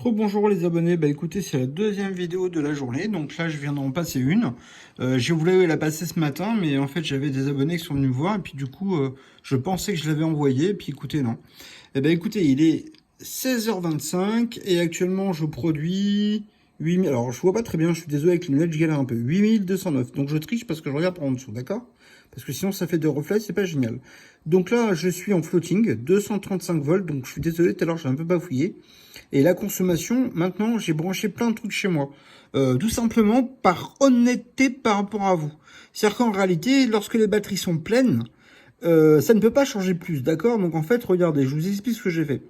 Rebonjour les abonnés, bah écoutez, c'est la deuxième vidéo de la journée, donc là je viens d'en passer une. Je voulais la passer ce matin, mais en fait j'avais des abonnés qui sont venus me voir, et puis du coup je pensais que je l'avais envoyé, et puis écoutez non. Et bah écoutez, il est 16h25, et actuellement je produis 8000, alors je vois pas très bien, je suis désolé avec les lunettes, je galère un peu, 8209, donc je triche parce que je regarde par en dessous, d'accord? Parce que sinon ça fait des reflets, c'est pas génial. Donc là je suis en floating, 235 volts, donc je suis désolé, tout à l'heure j'ai un peu bafouillé. Et la consommation, maintenant, j'ai branché plein de trucs chez moi. Tout simplement par honnêteté par rapport à vous. C'est-à-dire qu'en réalité, lorsque les batteries sont pleines, ça ne peut pas changer plus, d'accord? Donc en fait, regardez, je vous explique ce que j'ai fait.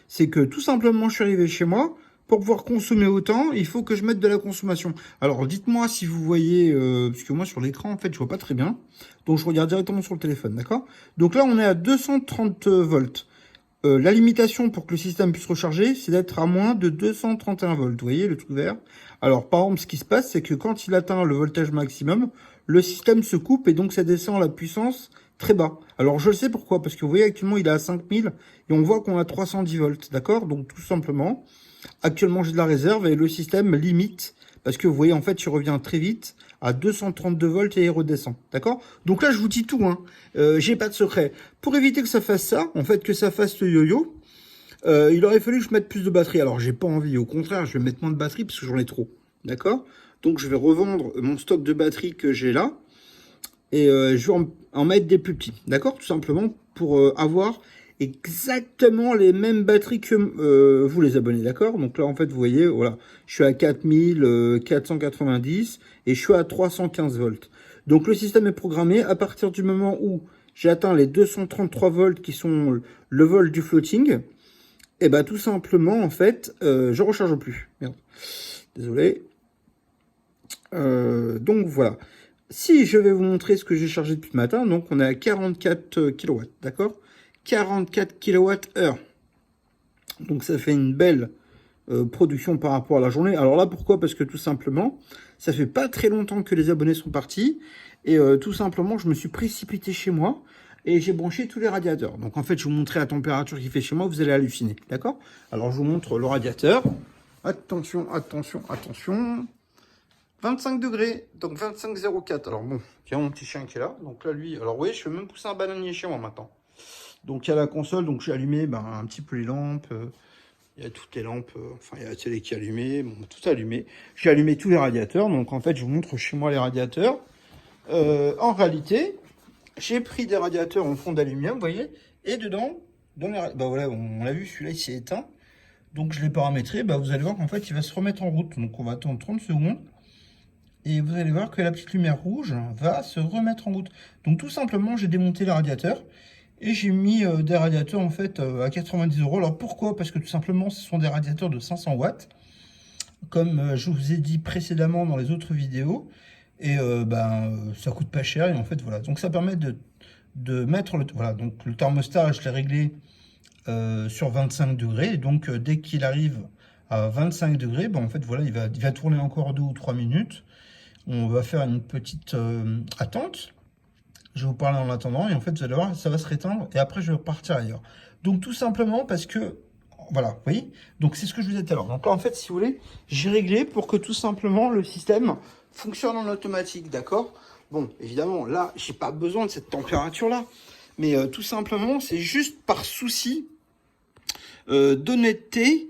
C'est que tout simplement, je suis arrivé chez moi. Pour pouvoir consommer autant, il faut que je mette de la consommation. Alors dites-moi si vous voyez, parce que moi sur l'écran, en fait, je vois pas très bien. Donc je regarde directement sur le téléphone, d'accord? Donc là, on est à 230 volts. La limitation pour que le système puisse recharger, c'est d'être à moins de 231 volts. Vous voyez le truc vert? Alors, par exemple, ce qui se passe, c'est que quand il atteint le voltage maximum, le système se coupe et donc ça descend la puissance très bas. Alors, je le sais pourquoi. Parce que vous voyez, actuellement, il est à 5000 et on voit qu'on a 310 volts. D'accord? Donc, tout simplement, actuellement, j'ai de la réserve et le système limite. Parce que vous voyez, en fait, il revient très vite à 232 volts et il redescend. D'accord? Donc là, je vous dis tout, hein. J'ai pas de secret. Pour éviter que ça fasse ça, en fait, que ça fasse le yo-yo, il aurait fallu que je mette plus de batterie. Alors, j'ai pas envie. Au contraire, je vais mettre moins de batterie parce que j'en ai trop. D'accord? Donc, je vais revendre mon stock de batterie que j'ai là et je vais en mettre des plus petits. D'accord? Tout simplement pour avoir exactement les mêmes batteries que vous les abonnés, d'accord? Donc là, en fait, vous voyez, voilà, je suis à 4490 et je suis à 315 volts. Donc le système est programmé à partir du moment où j'ai atteint les 233 volts qui sont le volt du floating, et ben tout simplement, en fait, je recharge plus. Merde. Désolé. Donc voilà. Si je vais vous montrer ce que j'ai chargé depuis le matin, donc on est à 44 kW, d'accord? 44 kWh. Donc ça fait une belle production par rapport à la journée. Alors là, pourquoi? Parce que tout simplement, ça fait pas très longtemps que les abonnés sont partis. Et tout simplement, je me suis précipité chez moi et j'ai branché tous les radiateurs. Donc en fait, je vais vous montrer la température qu'il fait chez moi, vous allez halluciner, d'accord? Alors je vous montre le radiateur. Attention, attention, attention. 25 degrés, donc 25,04. Alors bon, il y a mon petit chien qui est là. Donc là, lui, alors vous voyez, je fais même pousser un bananier chez moi maintenant. Donc il y a la console, donc j'ai allumé un petit peu les lampes. Il y a toutes les lampes, enfin il y a la télé qui est allumée, bon, tout allumé. J'ai allumé tous les radiateurs, donc en fait je vous montre chez moi les radiateurs. En réalité, j'ai pris des radiateurs en fond d'aluminium, vous voyez, et dedans, bah voilà, on l'a vu, celui-là il s'est éteint. Donc je l'ai paramétré, bah vous allez voir qu'en fait il va se remettre en route. Donc on va attendre 30 secondes. Et vous allez voir que la petite lumière rouge va se remettre en route. Donc tout simplement, j'ai démonté les radiateurs et j'ai mis des radiateurs en fait à 90 €. Alors pourquoi? Parce que tout simplement, ce sont des radiateurs de 500 watts, comme je vous ai dit précédemment dans les autres vidéos. Et ça coûte pas cher et en fait voilà. Donc ça permet de mettre voilà, donc le thermostat, je l'ai réglé sur 25 degrés. Et donc dès qu'il arrive à 25 degrés, en fait voilà, il va tourner encore 2 ou 3 minutes. On va faire une petite attente. Je vais vous parler en attendant et en fait vous allez voir ça va se réteindre et après je vais repartir ailleurs. Donc tout simplement parce que voilà, vous voyez. Donc c'est ce que je vous disais tout à l'heure. Donc là en fait si vous voulez, j'ai réglé pour que tout simplement le système fonctionne en automatique, d'accord? Bon, évidemment là j'ai pas besoin de cette température là, mais tout simplement c'est juste par souci d'honnêteté.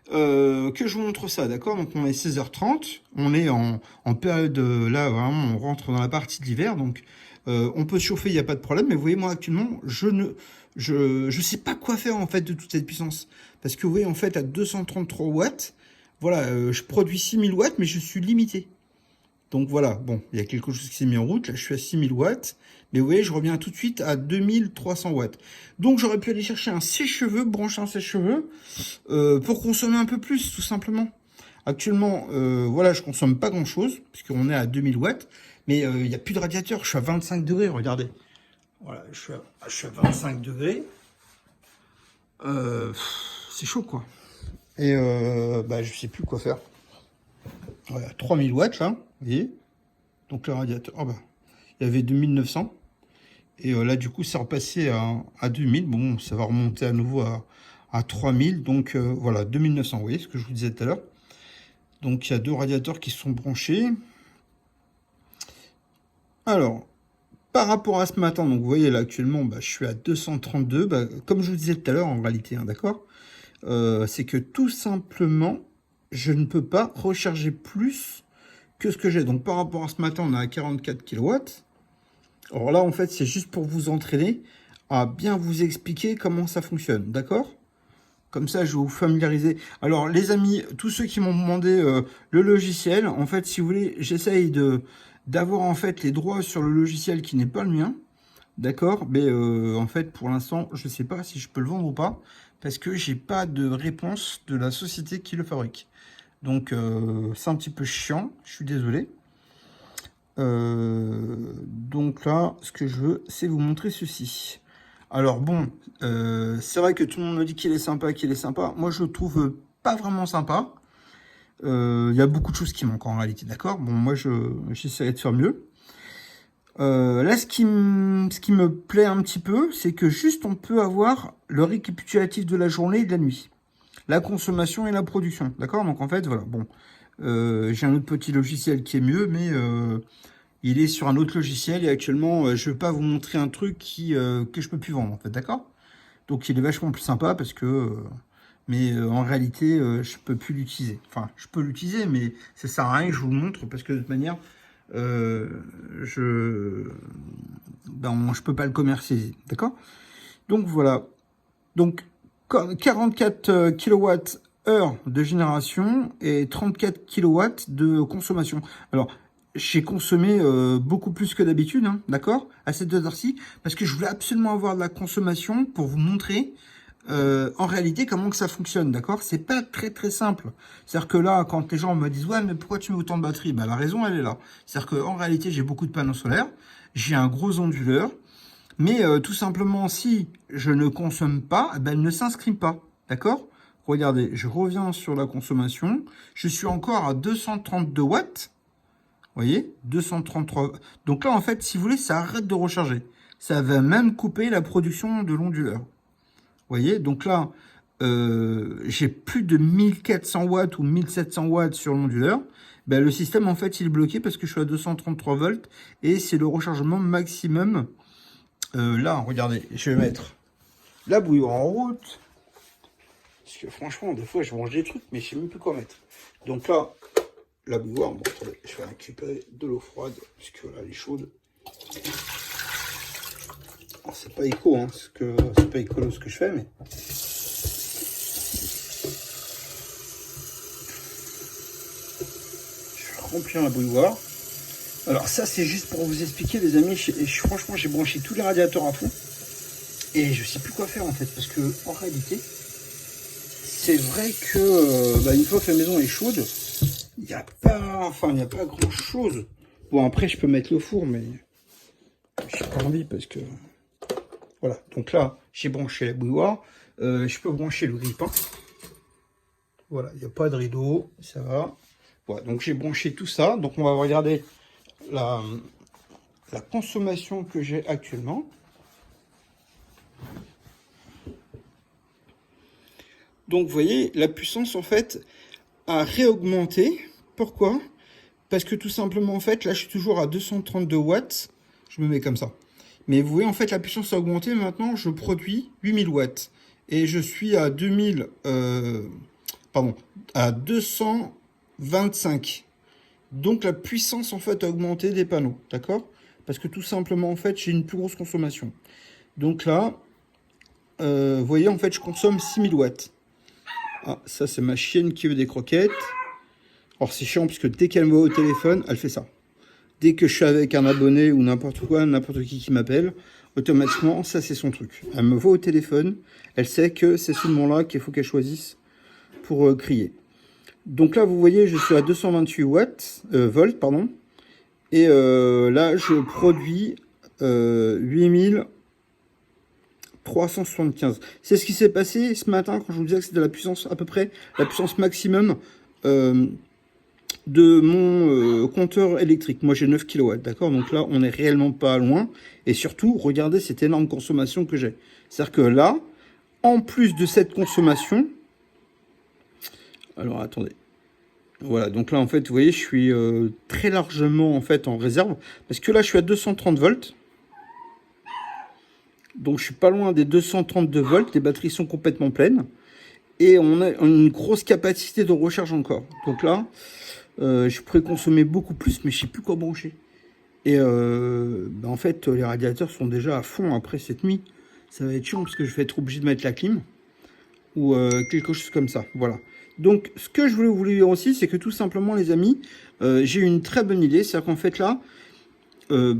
Que je vous montre ça, d'accord? Donc on est 16h30, on est en période, là vraiment on rentre dans la partie de l'hiver, donc on peut se chauffer, il n'y a pas de problème, mais vous voyez moi actuellement, je sais pas quoi faire en fait de toute cette puissance, parce que vous voyez en fait à 233 watts, voilà, je produis 6000 watts, mais je suis limité. Donc voilà, bon, il y a quelque chose qui s'est mis en route, là je suis à 6000 watts, mais vous voyez, je reviens tout de suite à 2300 watts. Donc j'aurais pu aller chercher un sèche-cheveux, brancher un sèche-cheveux, pour consommer un peu plus, tout simplement. Actuellement, voilà, je consomme pas grand-chose, puisqu'on est à 2000 watts, mais il n'y a plus de radiateur, je suis à 25 degrés, regardez. Voilà, je suis à 25 degrés. C'est chaud, quoi. Et je sais plus quoi faire. Voilà, 3000 watts, là, vous voyez. Donc le radiateur, il y avait 2900. Et là, du coup, c'est repassé à 2000. Bon, ça va remonter à nouveau à 3000. Donc voilà, 2900, vous voyez ce que je vous disais tout à l'heure. Donc il y a 2 radiateurs qui sont branchés. Alors, par rapport à ce matin, donc vous voyez là actuellement, je suis à 232. Comme je vous disais tout à l'heure en réalité, hein, d'accord, c'est que tout simplement, je ne peux pas recharger plus que ce que j'ai. Donc par rapport à ce matin, on est à 44 kW. Alors là, en fait, c'est juste pour vous entraîner à bien vous expliquer comment ça fonctionne, d'accord? Comme ça, je vais vous familiariser. Alors, les amis, tous ceux qui m'ont demandé le logiciel, en fait, si vous voulez, j'essaye d'avoir en fait les droits sur le logiciel qui n'est pas le mien, d'accord? Mais en fait, pour l'instant, je ne sais pas si je peux le vendre ou pas, parce que j'ai pas de réponse de la société qui le fabrique. Donc, c'est un petit peu chiant, je suis désolé. Donc là, ce que je veux, c'est vous montrer ceci. Alors bon, c'est vrai que tout le monde me dit qu'il est sympa, qu'il est sympa. Moi, je le trouve pas vraiment sympa. Il y a beaucoup de choses qui manquent en réalité, d'accord? Bon, moi, j'essaierai de faire mieux. Là, ce qui me plaît un petit peu, c'est que juste on peut avoir le récapitulatif de la journée et de la nuit. La consommation et la production, d'accord? Donc en fait, voilà, bon. J'ai un autre petit logiciel qui est mieux, mais il est sur un autre logiciel et actuellement, je ne vais pas vous montrer un truc que je peux plus vendre, en fait, d'accord? Donc il est vachement plus sympa parce que... mais en réalité, je peux plus l'utiliser. Enfin, je peux l'utiliser, mais ça sert à rien que je vous le montre parce que de toute manière, je peux pas le commercialiser, d'accord? Donc voilà. Donc 44 kWh de génération et 34 kW de consommation. Alors, j'ai consommé beaucoup plus que d'habitude, hein, d'accord, à cette heure-ci, parce que je voulais absolument avoir de la consommation pour vous montrer en réalité comment que ça fonctionne, d'accord. C'est pas très très simple. C'est-à-dire que là, quand les gens me disent « Ouais, mais pourquoi tu mets autant de batterie ?» La raison, elle est là. C'est-à-dire qu'en réalité, j'ai beaucoup de panneaux solaires, j'ai un gros onduleur, mais tout simplement, si je ne consomme pas, elle ne s'inscrit pas, d'accord. Regardez, je reviens sur la consommation, je suis encore à 232 watts, vous voyez, 233. Donc là, en fait, si vous voulez, ça arrête de recharger. Ça va même couper la production de l'onduleur. Vous voyez, donc là, j'ai plus de 1400 watts ou 1700 watts sur l'onduleur. Le système, en fait, il est bloqué parce que je suis à 233 volts et c'est le rechargement maximum. Là, regardez, je vais mettre la bouilloire en route. Parce que franchement, des fois, je mange des trucs, mais je sais même plus quoi mettre. Donc là, la bouilloire, bon, attendez, je vais récupérer de l'eau froide, parce que là, elle est chaude. Alors, c'est pas éco, hein, c'est pas écolo ce que je fais, mais... Je vais remplir la bouilloire. Alors ça, c'est juste pour vous expliquer, les amis, franchement, j'ai branché tous les radiateurs à fond. Et je sais plus quoi faire, en fait, parce que, en réalité, c'est vrai que, une fois que la maison est chaude, il n'y a pas grand chose. Bon, après, je peux mettre le four, mais j'ai pas envie parce que... Voilà, donc là, j'ai branché la bouilloire. Je peux brancher le grille-pain. Voilà, il n'y a pas de rideau, ça va. Voilà, donc j'ai branché tout ça. Donc on va regarder la consommation que j'ai actuellement. Donc vous voyez, la puissance, en fait, a réaugmenté. Pourquoi? Parce que tout simplement, en fait, là, je suis toujours à 232 watts. Je me mets comme ça. Mais vous voyez, en fait, la puissance a augmenté. Maintenant, je produis 8000 watts. Et je suis à à 225. Donc, la puissance, en fait, a augmenté des panneaux. D'accord? Parce que tout simplement, en fait, j'ai une plus grosse consommation. Donc là, vous voyez, en fait, je consomme 6000 watts. Ah, ça, c'est ma chienne qui veut des croquettes. Alors, c'est chiant parce que dès qu'elle me voit au téléphone, elle fait ça. Dès que je suis avec un abonné ou n'importe quoi, n'importe qui m'appelle, automatiquement, ça, c'est son truc. Elle me voit au téléphone, elle sait que c'est ce moment-là qu'il faut qu'elle choisisse pour crier. Donc là, vous voyez, je suis à 228 volts, pardon. Et là, je produis 8375. C'est ce qui s'est passé ce matin quand je vous disais que c'était la puissance, à peu près, la puissance maximum de mon compteur électrique. Moi, j'ai 9 kW, d'accord? Donc là, on n'est réellement pas loin. Et surtout, regardez cette énorme consommation que j'ai. C'est-à-dire que là, en plus de cette consommation, alors attendez, voilà, donc là en fait vous voyez je suis très largement en fait en réserve, parce que là je suis à 230 volts, donc je suis pas loin des 232 volts, les batteries sont complètement pleines, et on a une grosse capacité de recharge encore, donc là je pourrais consommer beaucoup plus, mais je sais plus quoi brancher. Et en fait, les radiateurs sont déjà à fond après cette nuit. Ça va être chiant parce que je vais être obligé de mettre la clim ou quelque chose comme ça. Voilà. Donc, ce que je voulais vous dire aussi, c'est que tout simplement, les amis, j'ai eu une très bonne idée. C'est-à-dire qu'en fait, là,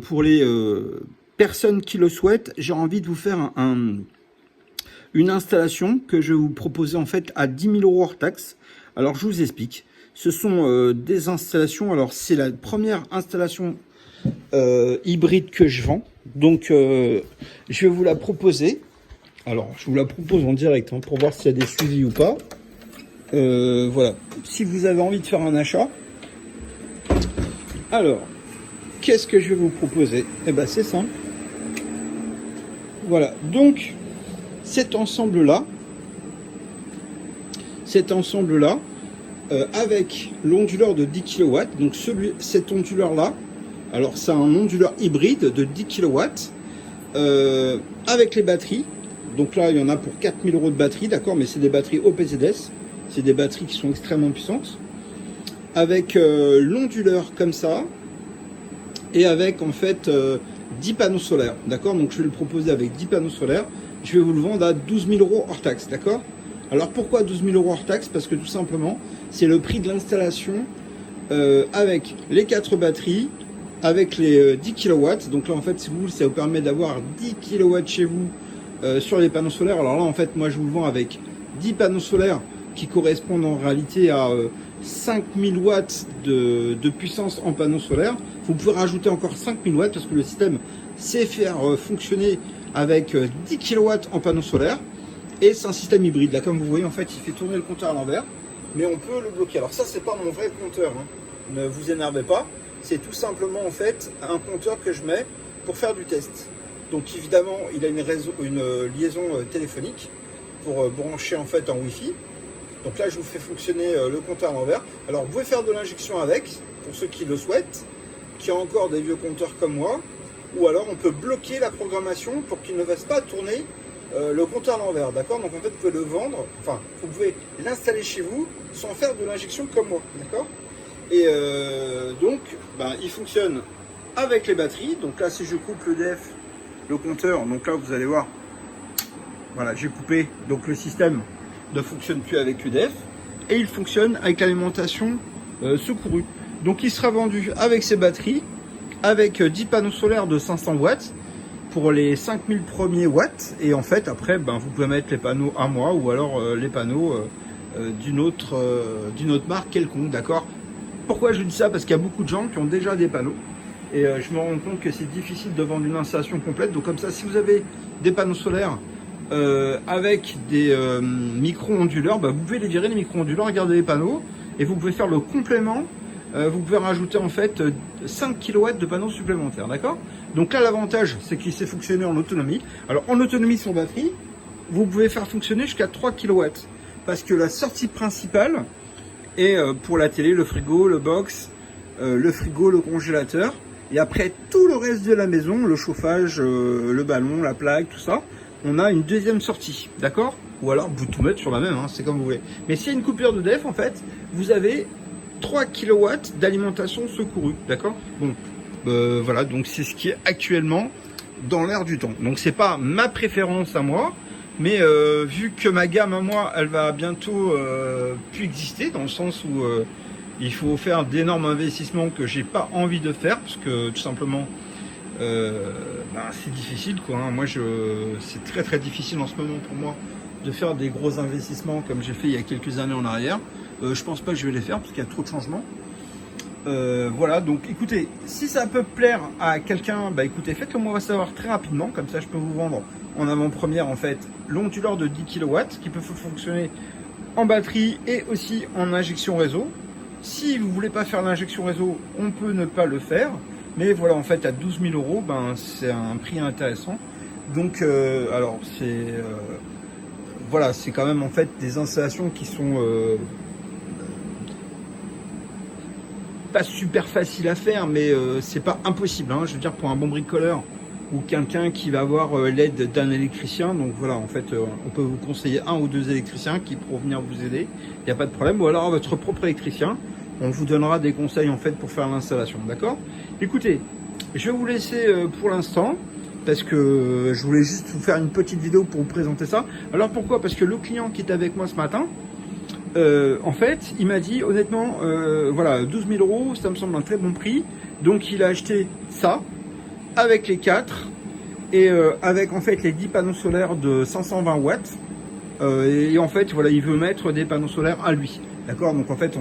pour les personnes qui le souhaitent, j'ai envie de vous faire une installation que je vais vous proposer en fait à 10 000 € hors taxe. Alors, je vous explique. Ce sont des installations. Alors, c'est la première installation hybride que je vends, donc je vais vous la proposer. Alors je vous la propose en direct pour voir s'il y a des suivis ou pas. Voilà, si vous avez envie de faire un achat, alors qu'est-ce que je vais vous proposer? Eh ben c'est simple, voilà, donc cet ensemble là avec l'onduleur de 10 kW, donc cet onduleur là, alors c'est un onduleur hybride de 10 kW avec les batteries. Donc là il y en a pour 4 000 € de batterie, d'accord, mais c'est des batteries OPZS, c'est des batteries qui sont extrêmement puissantes, avec l'onduleur comme ça, et avec en fait 10 panneaux solaires, d'accord. Donc je vais le proposer avec 10 panneaux solaires, je vais vous le vendre à 12 000 € hors taxe, d'accord. Alors pourquoi 12 000 € hors taxe? Parce que tout simplement c'est le prix de l'installation avec les 4 batteries, avec les 10 kW. Donc là en fait si vous voulez, ça vous permet d'avoir 10 kW chez vous sur les panneaux solaires. Alors là en fait moi je vous le vends avec 10 panneaux solaires qui correspondent en réalité à 5000 watts de puissance en panneaux solaires. Vous pouvez rajouter encore 5000 watts parce que le système sait faire fonctionner avec 10 kW en panneaux solaires. Et c'est un système hybride. Là, comme vous voyez, en fait, il fait tourner le compteur à l'envers, mais on peut le bloquer. Alors ça, c'est pas mon vrai compteur, ne vous énervez pas. C'est tout simplement, en fait, un compteur que je mets pour faire du test. Donc évidemment, il a une liaison téléphonique pour brancher en fait en Wi-Fi. Donc là, je vous fais fonctionner le compteur à l'envers. Alors, vous pouvez faire de l'injection avec, pour ceux qui le souhaitent, qui ont encore des vieux compteurs comme moi. Ou alors, on peut bloquer la programmation pour qu'il ne fasse pas tourner le compteur à l'envers, d'accord. Donc en fait, vous pouvez le vendre, enfin, vous pouvez l'installer chez vous sans faire de l'injection comme moi, d'accord. Et donc, il fonctionne avec les batteries. Donc là, si je coupe l'EDF, le compteur, donc là, vous allez voir, voilà, j'ai coupé, donc le système ne fonctionne plus avec l'EDF, et il fonctionne avec l'alimentation secourue. Donc il sera vendu avec ses batteries, avec 10 panneaux solaires de 500 watts, pour les 5000 premiers watts, et en fait après vous pouvez mettre les panneaux à moi ou alors les panneaux d'une autre marque quelconque, d'accord. Pourquoi je dis ça? Parce qu'il y a beaucoup de gens qui ont déjà des panneaux et je me rends compte que c'est difficile de vendre une installation complète. Donc comme ça, si vous avez des panneaux solaires avec des micro-onduleurs, vous pouvez les virer, les micro-onduleurs, garder les panneaux, et vous pouvez faire le complément. Vous pouvez rajouter en fait 5 kW de panneaux supplémentaires, d'accord. Donc là, l'avantage, c'est qu'il sait fonctionner en autonomie. Alors en autonomie sur batterie, vous pouvez faire fonctionner jusqu'à 3 kW, parce que la sortie principale est pour la télé, le frigo, le box, le frigo, le congélateur, et après tout le reste de la maison, le chauffage, le ballon, la plaque, tout ça, on a une deuxième sortie, d'accord. Ou alors vous tout mettre sur la même, c'est comme vous voulez. Mais s'il y a une coupure de DEF, en fait, vous avez 3 kW d'alimentation secourue, d'accord. Bon, voilà, donc c'est ce qui est actuellement dans l'air du temps. Donc c'est pas ma préférence à moi, mais vu que ma gamme à moi, elle va bientôt plus exister, dans le sens où il faut faire d'énormes investissements que j'ai pas envie de faire, parce que tout simplement c'est difficile, quoi. Moi, c'est très très difficile en ce moment pour moi de faire des gros investissements comme j'ai fait il y a quelques années en arrière. Je pense pas que je vais les faire parce qu'il y a trop de changements. Voilà, donc écoutez, si ça peut plaire à quelqu'un, écoutez, faites-le moi savoir très rapidement, comme ça je peux vous vendre en avant-première en fait l'onduleur de 10 kW qui peut fonctionner en batterie et aussi en injection réseau. Si vous voulez pas faire l'injection réseau, on peut ne pas le faire, mais voilà, en fait à 12 000 €, c'est un prix intéressant. Donc alors c'est voilà, c'est quand même en fait des installations qui sont pas super faciles à faire, mais c'est pas impossible, hein, je veux dire, pour un bon bricoleur ou quelqu'un qui va avoir l'aide d'un électricien. Donc voilà, en fait, on peut vous conseiller 1 ou 2 électriciens qui pourront venir vous aider, il n'y a pas de problème, ou alors votre propre électricien, on vous donnera des conseils en fait pour faire l'installation, d'accord? Écoutez, je vais vous laisser pour l'instant, parce que je voulais juste vous faire une petite vidéo pour vous présenter ça. Alors pourquoi? Parce que le client qui était avec moi ce matin, en fait, il m'a dit honnêtement, voilà, 12 000 €, ça me semble un très bon prix, donc il a acheté ça, avec les 4 et avec en fait les 10 panneaux solaires de 520 watts et en fait voilà, il veut mettre des panneaux solaires à lui, d'accord? Donc en fait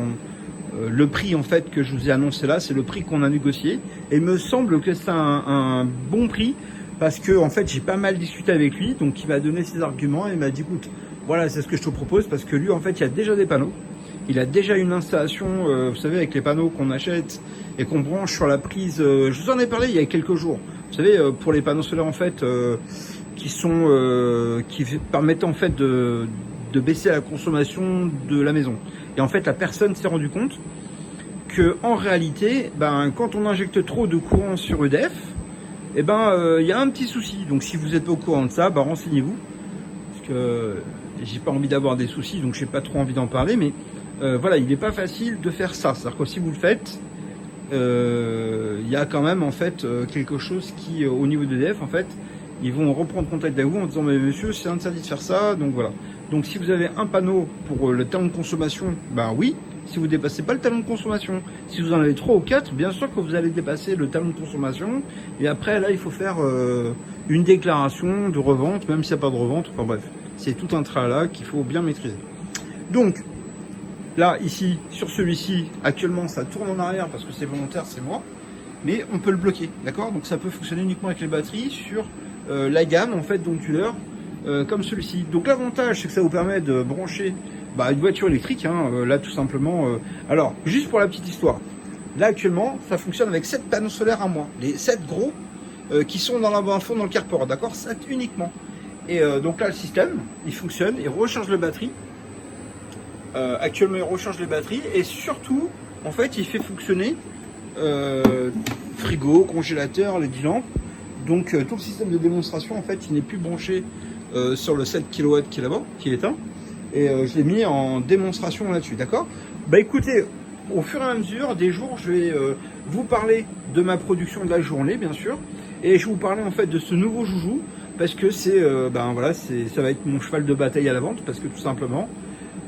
le prix en fait que je vous ai annoncé là, c'est le prix qu'on a négocié et il me semble que c'est un bon prix parce que en fait j'ai pas mal discuté avec lui, donc il m'a donné ses arguments et il m'a dit écoute, voilà, c'est ce que je te propose, parce que lui en fait il y a déjà des panneaux. Il a déjà une installation, vous savez, avec les panneaux qu'on achète et qu'on branche sur la prise. Je vous en ai parlé il y a quelques jours. Vous savez, pour les panneaux solaires en fait, qui permettent en fait de baisser la consommation de la maison. Et en fait, la personne s'est rendu compte que en réalité, ben, quand on injecte trop de courant sur EDF, eh ben, il y a un petit souci. Donc, si vous n'êtes pas au courant de ça, ben, renseignez-vous, parce que j'ai pas envie d'avoir des soucis, donc j'ai pas trop envie d'en parler, mais voilà, il n'est pas facile de faire ça. C'est-à-dire que si vous le faites, il y a quand même en fait quelque chose qui, au niveau d'EDF, en fait, ils vont reprendre contact avec vous en disant mais monsieur, c'est interdit de faire ça, donc voilà. Donc si vous avez un panneau pour le talon de consommation, ben oui. Si vous dépassez pas le talon de consommation, si vous en avez 3 ou 4, bien sûr que vous allez dépasser le talon de consommation. Et après là, il faut faire une déclaration de revente, même s'il n'y a pas de revente. Enfin bref, c'est tout un tralala qu'il faut bien maîtriser. Donc là, ici, sur celui-ci, actuellement, ça tourne en arrière parce que c'est volontaire, c'est moi. Mais on peut le bloquer, d'accord? Donc ça peut fonctionner uniquement avec les batteries sur la gamme, en fait, d'onduleurs comme celui-ci. Donc l'avantage, c'est que ça vous permet de brancher une voiture électrique, hein, là, tout simplement. Alors, juste pour la petite histoire. Là, actuellement, ça fonctionne avec 7 panneaux solaires à moi. Les 7 gros qui sont dans la fond dans le carport, d'accord? 7 uniquement. Et donc là, le système, il fonctionne, il recharge les batteries. Actuellement, il recharge les batteries et surtout, en fait, il fait fonctionner frigo, congélateur, les 10 lampes. Donc, tout le système de démonstration, en fait, il n'est plus branché sur le 7 kW qui est là-bas, qui est éteint. Et je l'ai mis en démonstration là-dessus, d'accord? Bah écoutez, au fur et à mesure des jours, je vais vous parler de ma production de la journée, bien sûr. Et je vais vous parler en fait de ce nouveau joujou, parce que c'est, voilà, ça va être mon cheval de bataille à la vente, parce que tout simplement,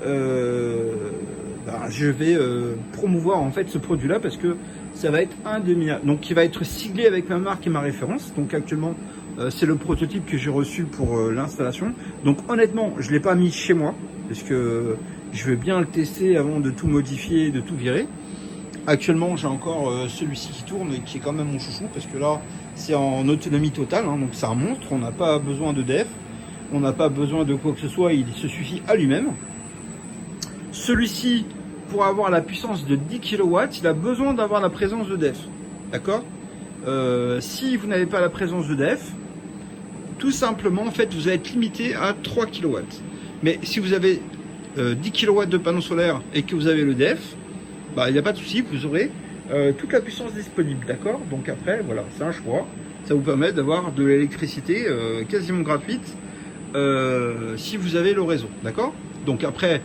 je vais promouvoir en fait ce produit-là, parce que ça va être un des miens, donc qui va être siglé avec ma marque et ma référence. Donc actuellement, c'est le prototype que j'ai reçu pour l'installation. Donc honnêtement, je ne l'ai pas mis chez moi, parce que je veux bien le tester avant de tout modifier, de tout virer. Actuellement, j'ai encore celui-ci qui tourne et qui est quand même mon chouchou, parce que là, c'est en autonomie totale, hein, donc c'est un monstre. On n'a pas besoin d'EDF, on n'a pas besoin de quoi que ce soit, il se suffit à lui-même. Celui-ci, pour avoir la puissance de 10 kW, il a besoin d'avoir la présence d'EDF, d'accord? Si vous n'avez pas la présence d'EDF, tout simplement, en fait, vous allez être limité à 3 kW. Mais si vous avez 10 kW de panneaux solaires et que vous avez l'EDF, il n'y a pas de souci, vous aurez toute la puissance disponible, d'accord? Donc après, voilà, c'est un choix. Ça vous permet d'avoir de l'électricité quasiment gratuite si vous avez le réseau, d'accord? Donc après,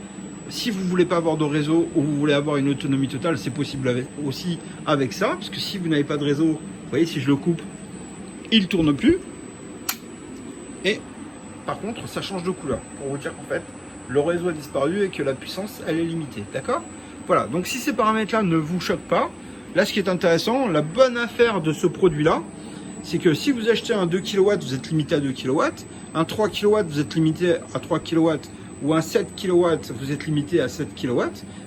si vous ne voulez pas avoir de réseau ou vous voulez avoir une autonomie totale, c'est possible aussi avec ça, parce que si vous n'avez pas de réseau, vous voyez, si je le coupe, il ne tourne plus. Et par contre, ça change de couleur, pour vous dire qu'en fait, le réseau a disparu et que la puissance, elle est limitée, d'accord? Voilà, donc si ces paramètres-là ne vous choquent pas, là, ce qui est intéressant, la bonne affaire de ce produit-là, c'est que si vous achetez un 2 kW, vous êtes limité à 2 kW, un 3 kW, vous êtes limité à 3 kW, ou un 7 kW, vous êtes limité à 7 kW,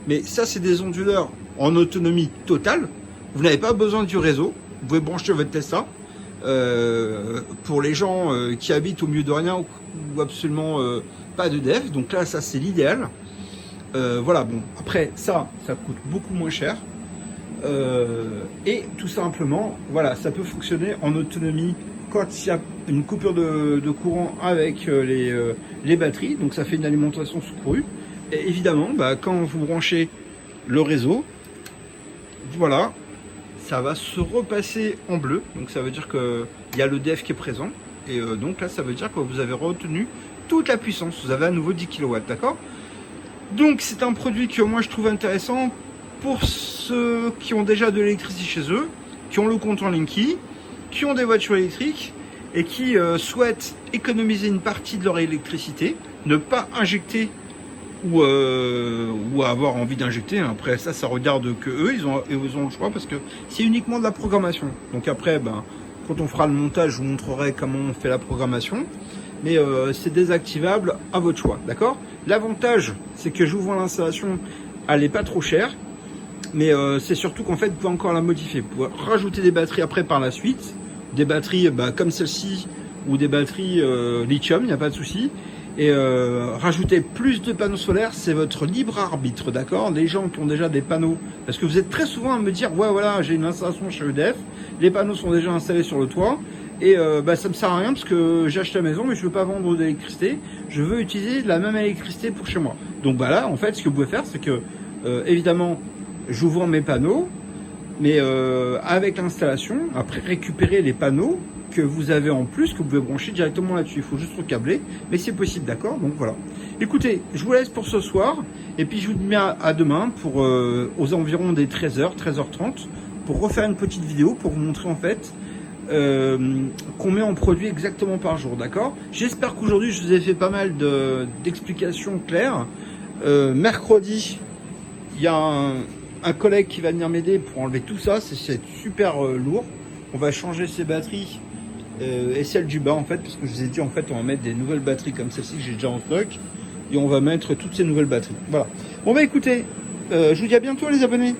mais ça, c'est des onduleurs en autonomie totale. Vous n'avez pas besoin du réseau, vous pouvez brancher votre Tesla. Pour les gens qui habitent au milieu de rien ou absolument pas d'EDF, donc là, ça, c'est l'idéal. Voilà, bon, après, ça coûte beaucoup moins cher. Et tout simplement, voilà, ça peut fonctionner en autonomie quand il y a une coupure de courant avec les batteries, donc ça fait une alimentation secourue. Et évidemment, quand vous branchez le réseau, voilà, ça va se repasser en bleu, donc ça veut dire qu'il y a le DEF qui est présent, et donc là ça veut dire que vous avez retenu toute la puissance, vous avez à nouveau 10 kW, d'accord? Donc c'est un produit que moi je trouve intéressant pour ceux qui ont déjà de l'électricité chez eux, qui ont le compteur Linky, qui ont des voitures électriques et qui souhaitent économiser une partie de leur électricité, ne pas injecter ou avoir envie d'injecter. Après ça regarde que eux, ils ont le choix parce que c'est uniquement de la programmation. Donc après, quand on fera le montage, je vous montrerai comment on fait la programmation. Mais c'est désactivable à votre choix, d'accord? L'avantage, c'est que je vous vends l'installation, elle n'est pas trop chère, mais c'est surtout qu'en fait, vous pouvez encore la modifier. Vous pouvez rajouter des batteries après par la suite, des batteries comme celle-ci ou des batteries lithium, il n'y a pas de souci. Et rajouter plus de panneaux solaires, c'est votre libre arbitre, d'accord? Les gens qui ont déjà des panneaux, parce que vous êtes très souvent à me dire, ouais, voilà, j'ai une installation chez EDF, les panneaux sont déjà installés sur le toit, et ça me sert à rien parce que j'achète la maison, mais je veux pas vendre d'électricité, je veux utiliser la même électricité pour chez moi. Donc là, en fait, ce que vous pouvez faire, c'est que, évidemment, je vous vends mes panneaux, mais avec l'installation, après récupérer les panneaux que vous avez en plus, que vous pouvez brancher directement là-dessus. Il faut juste recabler, mais c'est possible, d'accord? Donc voilà. Écoutez, je vous laisse pour ce soir, et puis je vous dis à demain pour aux environs des 13h, 13h30, pour refaire une petite vidéo pour vous montrer en fait combien on produit exactement par jour, d'accord? J'espère qu'aujourd'hui je vous ai fait pas mal d'explications claires. Mercredi, il y a un collègue qui va venir m'aider pour enlever tout ça, c'est super lourd. On va changer ses batteries et celles du bas en fait, parce que je vous ai dit en fait on va mettre des nouvelles batteries comme celle-ci que j'ai déjà en stock, et on va mettre toutes ces nouvelles batteries. Voilà. Bon écoutez, je vous dis à bientôt les abonnés.